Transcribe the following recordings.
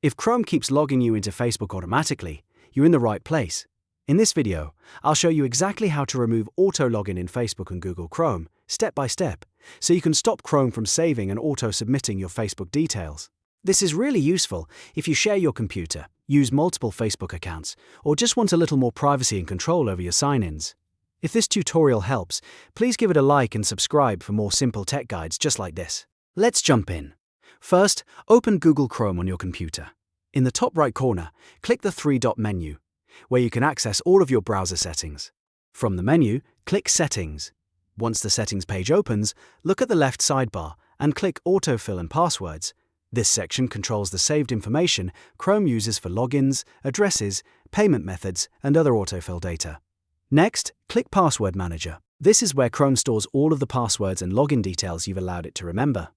If Chrome keeps logging you into Facebook automatically, you're in the right place. In this video, I'll show you exactly how to remove auto-login in Facebook and Google Chrome, step by step, so you can stop Chrome from saving and auto-submitting your Facebook details. This is really useful if you share your computer, use multiple Facebook accounts, or just want a little more privacy and control over your sign-ins. If this tutorial helps, please give it a like and subscribe for more simple tech guides just like this. Let's jump in. First, open Google Chrome on your computer. In the top right corner, click the three-dot menu, where you can access all of your browser settings. From the menu, click Settings. Once the Settings page opens, look at the left sidebar and click Autofill and Passwords. This section controls the saved information Chrome uses for logins, addresses, payment methods, and other autofill data. Next, click Password Manager. This is where Chrome stores all of the passwords and login details you've allowed it to remember.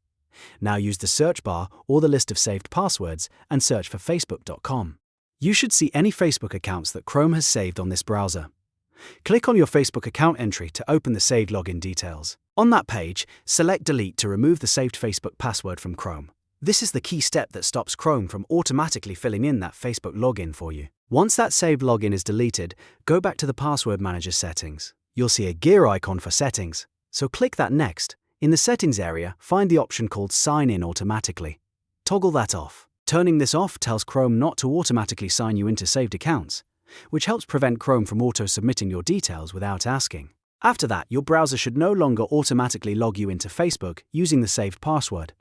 Now use the search bar or the list of saved passwords and search for facebook.com. You should see any Facebook accounts that Chrome has saved on this browser. Click on your Facebook account entry to open the saved login details. On that page, select Delete to remove the saved Facebook password from Chrome. This is the key step that stops Chrome from automatically filling in that Facebook login for you. Once that saved login is deleted, go back to the Password Manager settings. You'll see a gear icon for settings, so click that next. In the settings area, find the option called Sign In Automatically. Toggle that off. Turning this off tells Chrome not to automatically sign you into saved accounts, which helps prevent Chrome from auto-submitting your details without asking. After that, your browser should no longer automatically log you into Facebook using the saved password.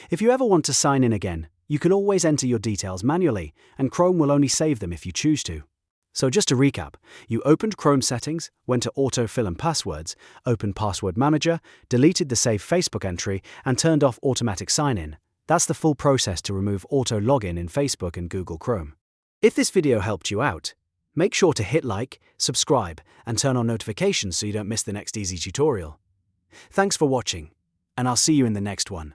If you ever want to sign in again, you can always enter your details manually, and Chrome will only save them if you choose to. So just to recap, you opened Chrome settings, went to Autofill and Passwords, opened Password Manager, deleted the saved Facebook entry, and turned off automatic sign-in. That's the full process to remove auto-login in Facebook and Google Chrome. If this video helped you out, make sure to hit like, subscribe, and turn on notifications so you don't miss the next easy tutorial. Thanks for watching, and I'll see you in the next one.